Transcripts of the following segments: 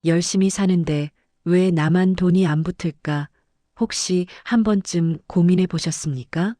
열심히 사는데 왜 나만 돈이 안 붙을까? 혹시 한 번쯤 고민해 보셨습니까?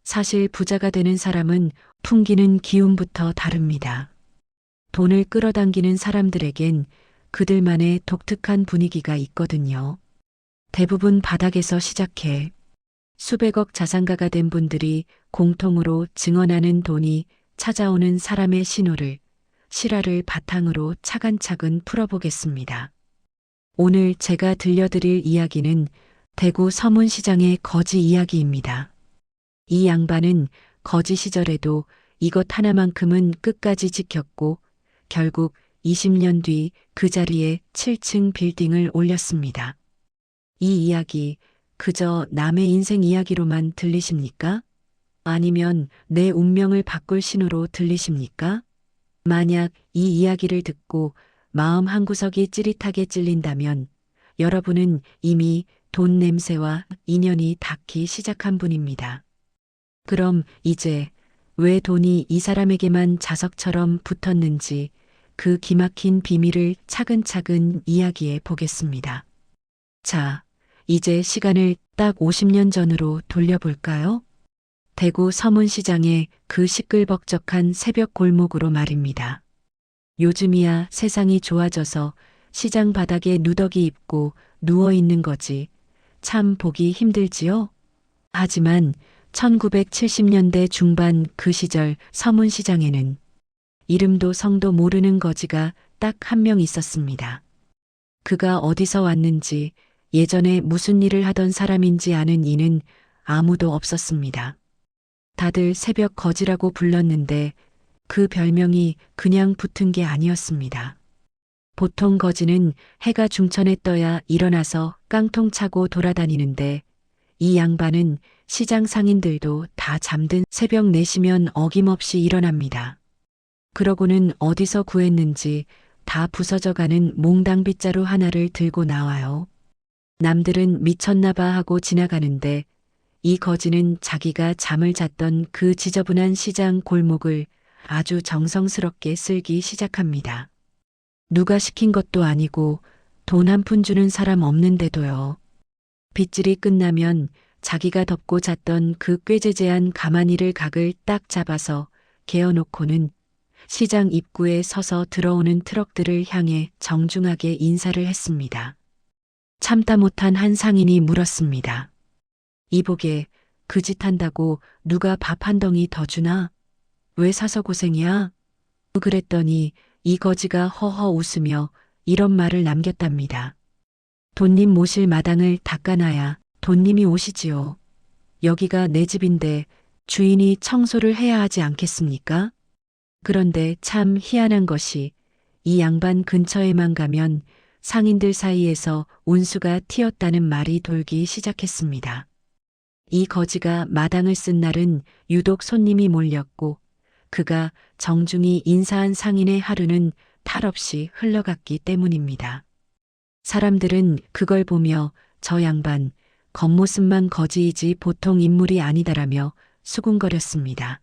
사실 부자가 되는 사람은 풍기는 기운부터 다릅니다. 돈을 끌어당기는 사람들에겐 그들만의 독특한 분위기가 있거든요. 대부분 바닥에서 시작해 수백억 자산가가 된 분들이 공통으로 증언하는 돈이 찾아오는 사람의 신호를 실화를 바탕으로 차근차근 풀어보겠습니다. 오늘 제가 들려드릴 이야기는 대구 서문시장의 거지 이야기입니다. 이 양반은 거지 시절에도 이것 하나만큼은 끝까지 지켰고 결국 20년 뒤 그 자리에 7층 빌딩을 올렸습니다. 이 이야기 그저 남의 인생 이야기로만 들리십니까? 아니면 내 운명을 바꿀 신호로 들리십니까? 만약 이 이야기를 듣고 마음 한구석이 찌릿하게 찔린다면 여러분은 이미 돈 냄새와 인연이 닿기 시작한 분입니다. 그럼 이제 왜 돈이 이 사람에게만 자석처럼 붙었는지 그 기막힌 비밀을 차근차근 이야기해 보겠습니다. 자, 이제 시간을 딱 50년 전으로 돌려볼까요? 대구 서문시장의 그 시끌벅적한 새벽 골목으로 말입니다. 요즘이야 세상이 좋아져서 시장 바닥에 누더기 입고 누워있는 거지. 참 보기 힘들지요? 하지만 1970년대 중반 그 시절 서문시장에는 이름도 성도 모르는 거지가 딱 한 명 있었습니다. 그가 어디서 왔는지 예전에 무슨 일을 하던 사람인지 아는 이는 아무도 없었습니다. 다들 새벽 거지라고 불렀는데 그 별명이 그냥 붙은 게 아니었습니다. 보통 거지는 해가 중천에 떠야 일어나서 깡통 차고 돌아다니는데 이 양반은 시장 상인들도 다 잠든 새벽 4시면 어김없이 일어납니다. 그러고는 어디서 구했는지 다 부서져가는 몽당 빗자루 하나를 들고 나와요. 남들은 미쳤나봐 하고 지나가는데 이 거지는 자기가 잠을 잤던 그 지저분한 시장 골목을 아주 정성스럽게 쓸기 시작합니다. 누가 시킨 것도 아니고 돈 한 푼 주는 사람 없는데도요. 빗질이 끝나면 자기가 덮고 잤던 그 꾀재재한 가마니를 각을 딱 잡아서 개어놓고는 시장 입구에 서서 들어오는 트럭들을 향해 정중하게 인사를 했습니다. 참다 못한 한 상인이 물었습니다. 이보게 그 짓 한다고 누가 밥 한 덩이 더 주나? 왜 사서 고생이야? 그랬더니 이 거지가 허허 웃으며 이런 말을 남겼답니다. 돈님 모실 마당을 닦아놔야 돈님이 오시지요. 여기가 내 집인데 주인이 청소를 해야 하지 않겠습니까? 그런데 참 희한한 것이 이 양반 근처에만 가면 상인들 사이에서 운수가 튀었다는 말이 돌기 시작했습니다. 이 거지가 마당을 쓴 날은 유독 손님이 몰렸고 그가 정중히 인사한 상인의 하루는 탈없이 흘러갔기 때문입니다. 사람들은 그걸 보며 저 양반 겉모습만 거지이지 보통 인물이 아니다라며 수군거렸습니다.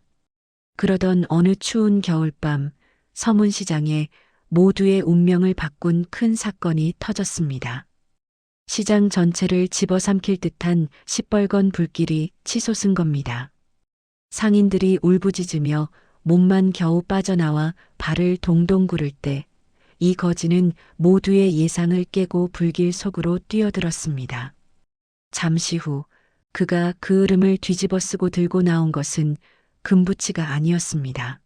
그러던 어느 추운 겨울밤 서문시장에 모두의 운명을 바꾼 큰 사건이 터졌습니다. 시장 전체를 집어삼킬 듯한 시뻘건 불길이 치솟은 겁니다. 상인들이 울부짖으며 몸만 겨우 빠져나와 발을 동동 구를 때 이 거지는 모두의 예상을 깨고 불길 속으로 뛰어들었습니다. 잠시 후 그가 그 흐름을 뒤집어 쓰고 들고 나온 것은 금부치가 아니었습니다.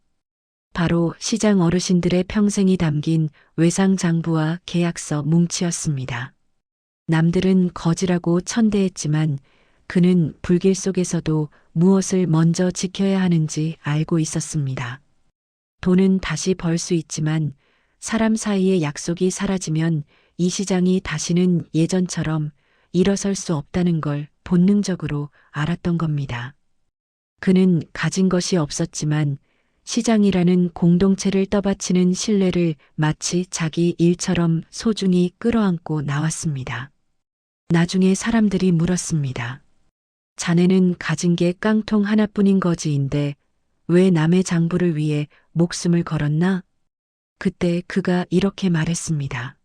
바로 시장 어르신들의 평생이 담긴 외상장부와 계약서 뭉치였습니다. 남들은 거지라고 천대했지만 그는 불길 속에서도 무엇을 먼저 지켜야 하는지 알고 있었습니다. 돈은 다시 벌 수 있지만 사람 사이의 약속이 사라지면 이 시장이 다시는 예전처럼 일어설 수 없다는 걸 본능적으로 알았던 겁니다. 그는 가진 것이 없었지만 시장이라는 공동체를 떠받치는 신뢰를 마치 자기 일처럼 소중히 끌어안고 나왔습니다. 나중에 사람들이 물었습니다. 자네는 가진 게 깡통 하나뿐인 거지인데 왜 남의 장부를 위해 목숨을 걸었나? 그때 그가 이렇게 말했습니다.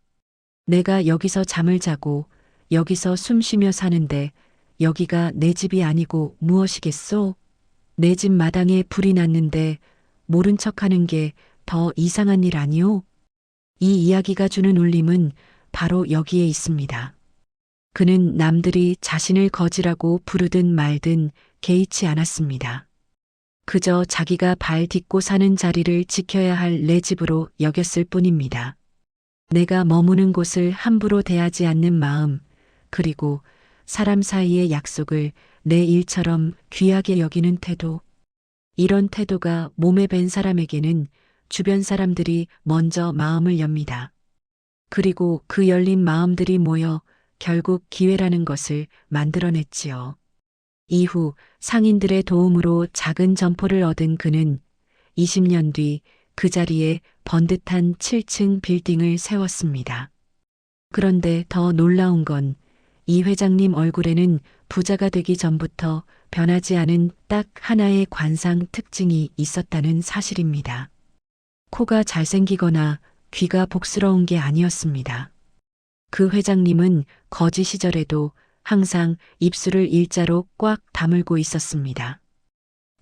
내가 여기서 잠을 자고 여기서 숨 쉬며 사는데 여기가 내 집이 아니고 무엇이겠소? 내 집 마당에 불이 났는데 모른 척하는 게 더 이상한 일 아니오? 이 이야기가 주는 울림은 바로 여기에 있습니다. 그는 남들이 자신을 거지라고 부르든 말든 개의치 않았습니다. 그저 자기가 발 딛고 사는 자리를 지켜야 할 내 집으로 여겼을 뿐입니다. 내가 머무는 곳을 함부로 대하지 않는 마음, 그리고 사람 사이의 약속을 내 일처럼 귀하게 여기는 태도. 이런 태도가 몸에 밴 사람에게는 주변 사람들이 먼저 마음을 엽니다. 그리고 그 열린 마음들이 모여 결국 기회라는 것을 만들어냈지요. 이후 상인들의 도움으로 작은 점포를 얻은 그는 20년 뒤 그 자리에 번듯한 7층 빌딩을 세웠습니다. 그런데 더 놀라운 건 이 회장님 얼굴에는 부자가 되기 전부터 변하지 않은 딱 하나의 관상 특징이 있었다는 사실입니다. 코가 잘생기거나 귀가 복스러운 게 아니었습니다. 그 회장님은 거지 시절에도 항상 입술을 일자로 꽉 다물고 있었습니다.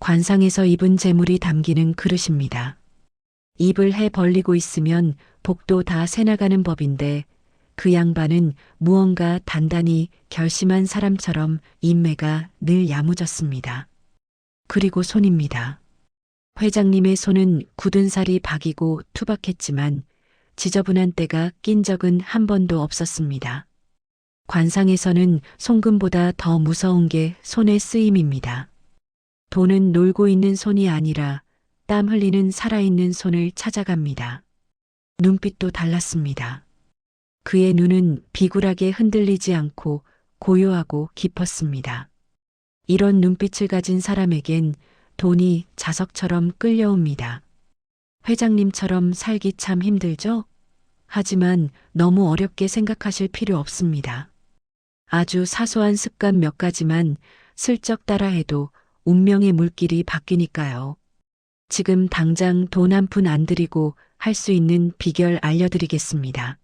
관상에서 입은 재물이 담기는 그릇입니다. 입을 해 벌리고 있으면 복도 다 새나가는 법인데 그 양반은 무언가 단단히 결심한 사람처럼 인매가 늘 야무졌습니다. 그리고 손입니다. 회장님의 손은 굳은 살이 박이고 투박했지만 지저분한 때가 낀 적은 한 번도 없었습니다. 관상에서는 송금보다 더 무서운 게 손의 쓰임입니다. 돈은 놀고 있는 손이 아니라 땀 흘리는 살아있는 손을 찾아갑니다. 눈빛도 달랐습니다. 그의 눈은 비굴하게 흔들리지 않고 고요하고 깊었습니다. 이런 눈빛을 가진 사람에겐 돈이 자석처럼 끌려옵니다. 회장님처럼 살기 참 힘들죠? 하지만 너무 어렵게 생각하실 필요 없습니다. 아주 사소한 습관 몇 가지만 슬쩍 따라해도 운명의 물길이 바뀌니까요. 지금 당장 돈 한 푼 안 들이고 할 수 있는 비결 알려드리겠습니다.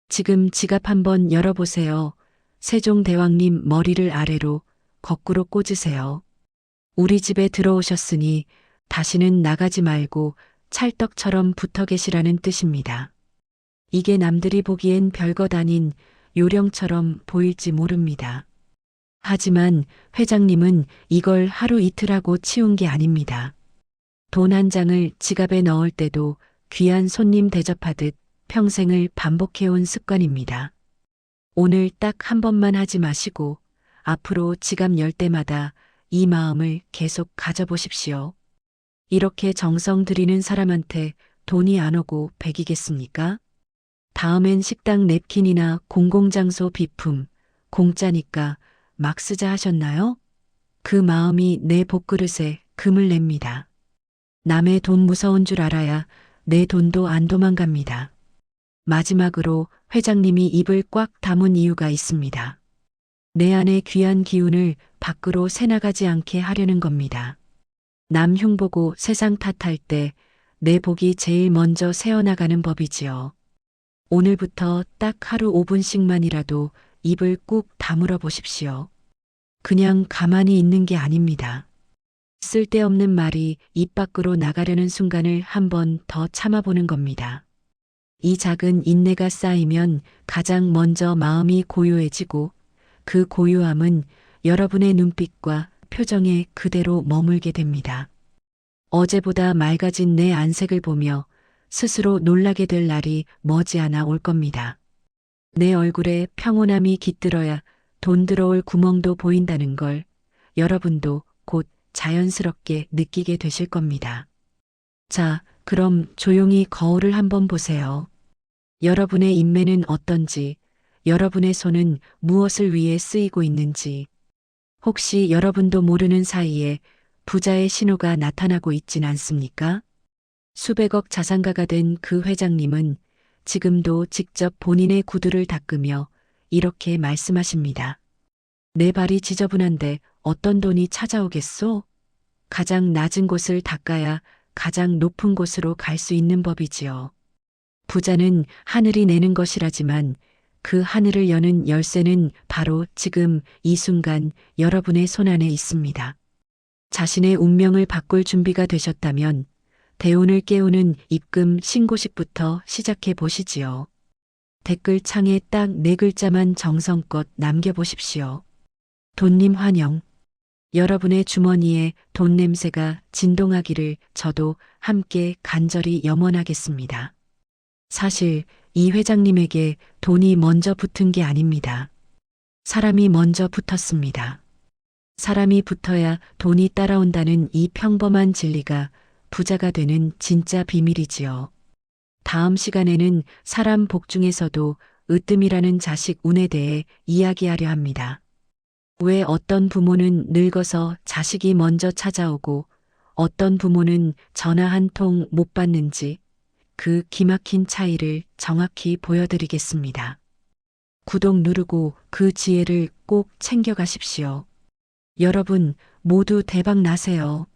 지금 지갑 한번 열어보세요. 세종대왕님 머리를 아래로 거꾸로 꽂으세요. 우리 집에 들어오셨으니 다시는 나가지 말고 찰떡처럼 붙어 계시라는 뜻입니다. 이게 남들이 보기엔 별것 아닌 요령처럼 보일지 모릅니다. 하지만 회장님은 이걸 하루 이틀 하고 치운 게 아닙니다. 돈 한 장을 지갑에 넣을 때도 귀한 손님 대접하듯 평생을 반복해온 습관입니다. 오늘 딱 한 번만 하지 마시고 앞으로 지갑 열 때마다 이 마음을 계속 가져보십시오. 이렇게 정성 들이는 사람한테 돈이 안 오고 배기겠습니까? 다음엔 식당 냅킨이나 공공장소 비품, 공짜니까 막 쓰자 하셨나요? 그 마음이 내 복그릇에 금을 냅니다. 남의 돈 무서운 줄 알아야 내 돈도 안 도망갑니다. 마지막으로 회장님이 입을 꽉 다문 이유가 있습니다. 내 안의 귀한 기운을 밖으로 새나가지 않게 하려는 겁니다. 남 흉보고 세상 탓할 때 내 복이 제일 먼저 새어나가는 법이지요. 오늘부터 딱 하루 5분씩만이라도 입을 꾹 다물어 보십시오. 그냥 가만히 있는 게 아닙니다. 쓸데없는 말이 입 밖으로 나가려는 순간을 한 번 더 참아보는 겁니다. 이 작은 인내가 쌓이면 가장 먼저 마음이 고요해지고 그 고요함은 여러분의 눈빛과 표정에 그대로 머물게 됩니다. 어제보다 맑아진 내 안색을 보며 스스로 놀라게 될 날이 머지않아 올 겁니다. 내 얼굴에 평온함이 깃들어야 돈 들어올 구멍도 보인다는 걸 여러분도 곧 자연스럽게 느끼게 되실 겁니다. 자, 그럼 조용히 거울을 한번 보세요. 여러분의 인매는 어떤지, 여러분의 손은 무엇을 위해 쓰이고 있는지, 혹시 여러분도 모르는 사이에 부자의 신호가 나타나고 있진 않습니까? 수백억 자산가가 된 그 회장님은 지금도 직접 본인의 구두를 닦으며 이렇게 말씀하십니다. 내 발이 지저분한데 어떤 돈이 찾아오겠소? 가장 낮은 곳을 닦아야 가장 높은 곳으로 갈 수 있는 법이지요. 부자는 하늘이 내는 것이라지만 그 하늘을 여는 열쇠는 바로 지금 이 순간 여러분의 손안에 있습니다. 자신의 운명을 바꿀 준비가 되셨다면 대운을 깨우는 입금 신고식부터 시작해 보시지요. 댓글 창에 딱 4글자만 정성껏 남겨보십시오. 돈님 환영. 여러분의 주머니에 돈 냄새가 진동하기를 저도 함께 간절히 염원하겠습니다. 사실 이 회장님에게 돈이 먼저 붙은 게 아닙니다. 사람이 먼저 붙었습니다. 사람이 붙어야 돈이 따라온다는 이 평범한 진리가 부자가 되는 진짜 비밀이지요. 다음 시간에는 사람 복 중에서도 으뜸이라는 자식 운에 대해 이야기하려 합니다. 왜 어떤 부모는 늙어서 자식이 먼저 찾아오고 어떤 부모는 전화 한 통 못 받는지 그 기막힌 차이를 정확히 보여드리겠습니다. 구독 누르고 그 지혜를 꼭 챙겨가십시오. 여러분 모두 대박 나세요.